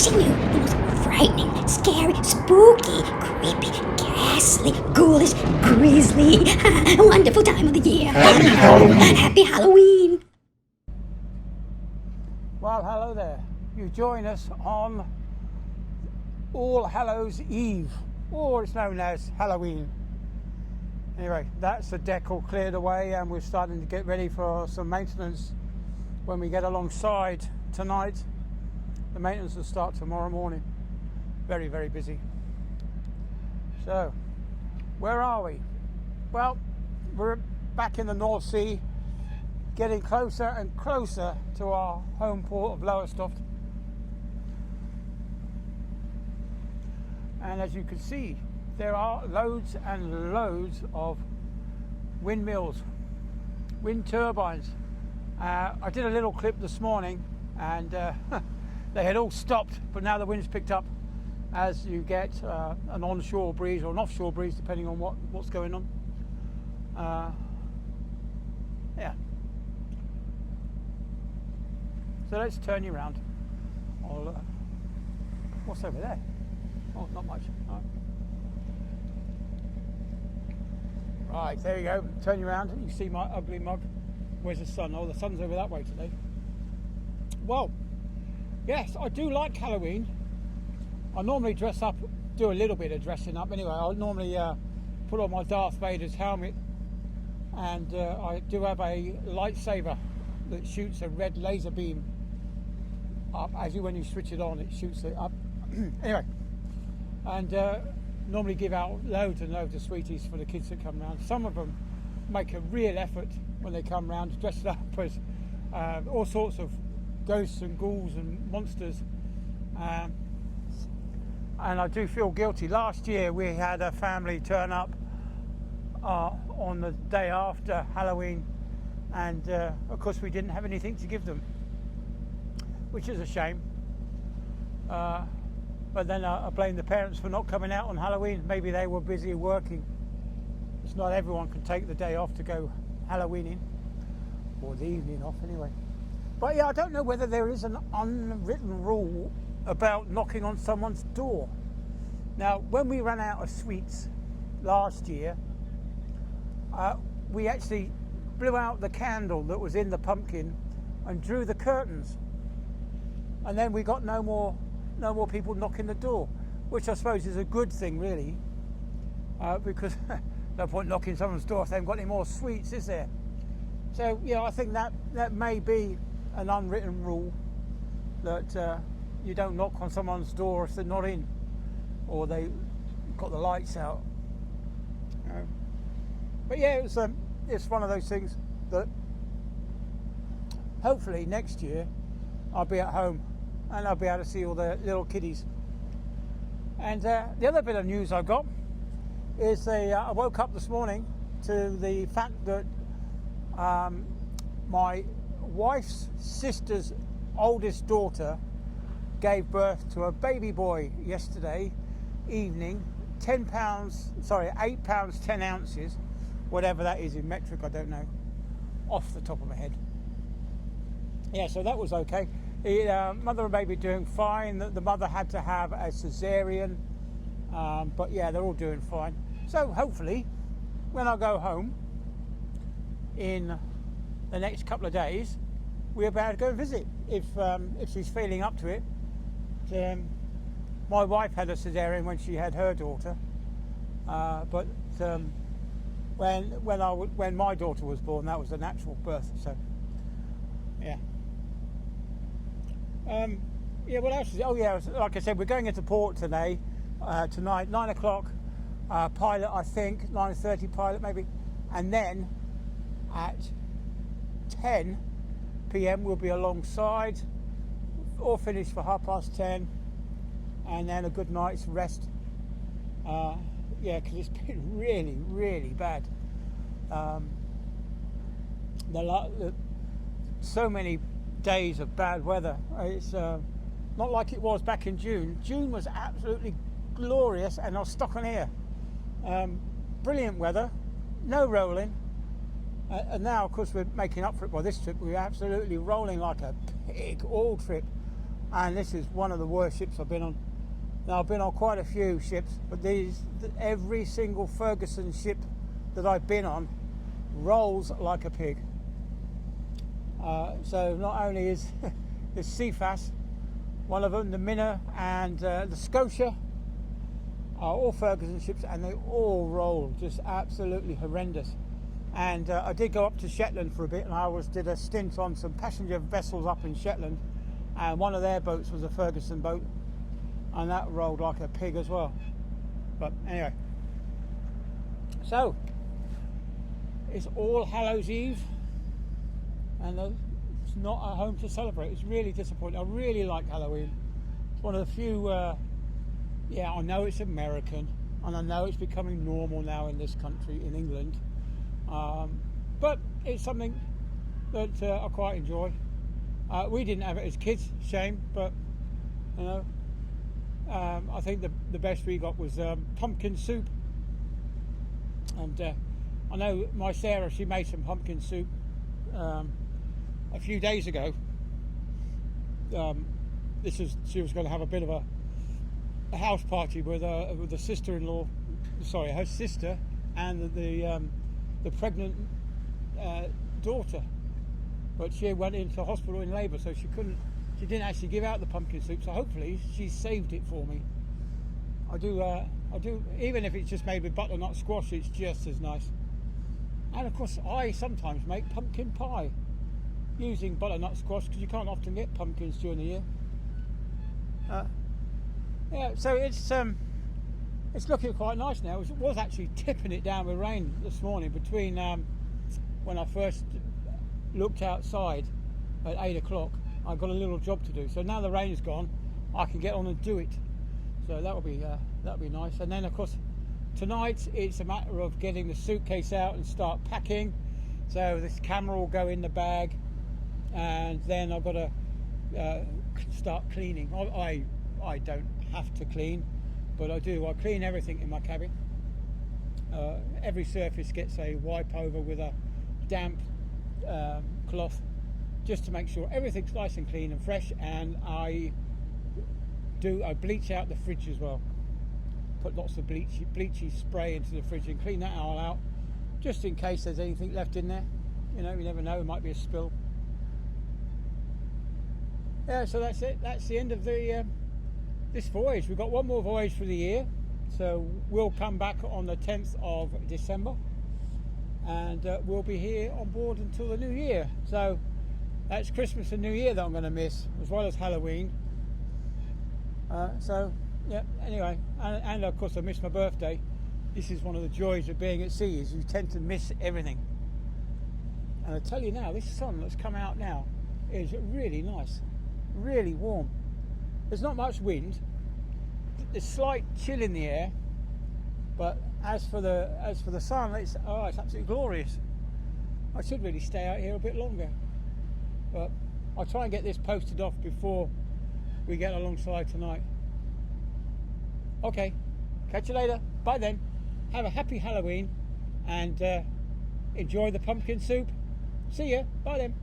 introducing you the most frightening, scary, spooky, creepy, ghastly, ghoulish, grisly, wonderful time of the year. Happy Halloween! Well, hello there. You join us on All Hallows Eve, or it's known as Halloween. Anyway, that's the deck all cleared away and we're starting to get ready for some maintenance when we get alongside tonight. The maintenance will start tomorrow morning. Very, very busy. So, where are we? Well, we're back in the North Sea, getting closer and closer to our home port of Lowestoft. And as you can see, there are loads and loads of windmills, wind turbines. I did a little clip this morning and they had all stopped, but now the wind's picked up as you get an onshore breeze or an offshore breeze, depending on what's going on. Yeah. So let's turn you around. What's over there? Oh, not much. All right, there you go. Turn you around. You see my ugly mug. Where's the sun? Oh, the sun's over that way today. Well, yes, I do like Halloween. I normally dress up, do a little bit of dressing up anyway. I normally put on my Darth Vader's helmet, and I do have a lightsaber that shoots a red laser beam up. When you switch it on, it shoots it up. Anyway, and normally give out loads and loads of sweeties for the kids that come round. Some of them make a real effort when they come round, dressed up as all sorts of ghosts and ghouls and monsters. And I do feel guilty. Last year we had a family turn up on the day after Halloween, and of course we didn't have anything to give them, which is a shame. But then I blame the parents for not coming out on Halloween. Maybe they were busy working. It's not everyone can take the day off to go Halloweening, or the evening off anyway. But yeah, I don't know whether there is an unwritten rule about knocking on someone's door. Now, when we ran out of sweets last year, we actually blew out the candle that was in the pumpkin and drew the curtains, and then we got no more people knocking the door, which I suppose is a good thing, really, because no point knocking someone's door if they haven't got any more sweets, is there? So yeah, I think that may be an unwritten rule, that you don't knock on someone's door if they're not in, or they got the lights out. But yeah, it's one of those things that hopefully next year I'll be at home and I'll be able to see all the little kiddies. And the other bit of news I've got is I woke up this morning to the fact that my wife's sister's oldest daughter gave birth to a baby boy yesterday evening. 8 pounds 10 ounces, whatever that is in metric, I don't know off the top of my head. Yeah, so that was okay. Mother and baby doing fine. The mother had to have a cesarean, but yeah, they're all doing fine. So hopefully when I go home in the next couple of days, we're about to go and visit if she's feeling up to it. My wife had a cesarean when she had her daughter, but when my daughter was born, that was a natural birth. So yeah. Yeah, what else is it? Oh yeah, like I said, we're going into port tonight, 9 o'clock pilot, I think, 9:30 pilot maybe, and then at 10 p.m. we'll be alongside, all finished for 10:30, and then a good night's rest. Yeah, because it's been really, really bad. So many days of bad weather. It's not like it was back in June. June was absolutely glorious, and I was stuck on here. Brilliant weather, no rolling, and now of course we're making up for it. Well, this trip we're absolutely rolling like a pig all trip. and this is one of the worst ships I've been on. Now, I've been on quite a few ships, but every single Ferguson ship that I've been on rolls like a pig. So not only is the Seafass one of them, the Minna and the Scotia are all Ferguson ships, and they all roll just absolutely horrendous. And I did go up to Shetland for a bit, and I did a stint on some passenger vessels up in Shetland, and one of their boats was a Ferguson boat, and that rolled like a pig as well. But anyway, so it's All Hallows Eve, and it's not a home to celebrate. It's really disappointing. I really like Halloween. It's one of the few. Yeah, I know it's American, and I know it's becoming normal now in this country, in England. But it's something that I quite enjoy. We didn't have it as kids, shame, but you know, I think the best we got was pumpkin soup. And I know my Sarah, she made some pumpkin soup a few days ago. She was going to have a bit of a house party with a sister-in-law, sorry, her sister, and the pregnant daughter, but she went into hospital in labour, so she didn't actually give out the pumpkin soup. So hopefully she saved it for me. I do, even if it's just made with butternut squash, it's just as nice. And of course, I sometimes make pumpkin pie using butternut squash, because you can't often get pumpkins during the year. Yeah, so it's looking quite nice now. It was actually tipping it down with rain this morning between when I first looked outside at 8 o'clock. I've got a little job to do, so now the rain's gone, I can get on and do it. So that'll be nice. And then of course tonight it's a matter of getting the suitcase out and start packing. So this camera will go in the bag, and then I've got to start cleaning. I don't have to clean, but I do. I clean everything in my cabin. Every surface gets a wipe over with a damp cloth, just to make sure everything's nice and clean and fresh. And I bleach out the fridge as well. Put lots of bleachy spray into the fridge and clean that all out, just in case there's anything left in there. You know, you never know, it might be a spill. Yeah, so that's it. That's the end of this voyage. We've got one more voyage for the year, so we'll come back on the 10th of December, and we'll be here on board until the new year. So that's Christmas and New Year that I'm going to miss, as well as Halloween. So yeah, anyway, and of course I miss my birthday. This is one of the joys of being at sea, is you tend to miss everything. And I tell you now, this sun that's come out now is really nice, really warm. There's not much wind. There's slight chill in the air, but as for the sun, it's absolutely glorious. I should really stay out here a bit longer, but I'll try and get this posted off before we get alongside tonight. Okay, catch you later. Bye then. Have a happy Halloween, and enjoy the pumpkin soup. See ya. Bye then.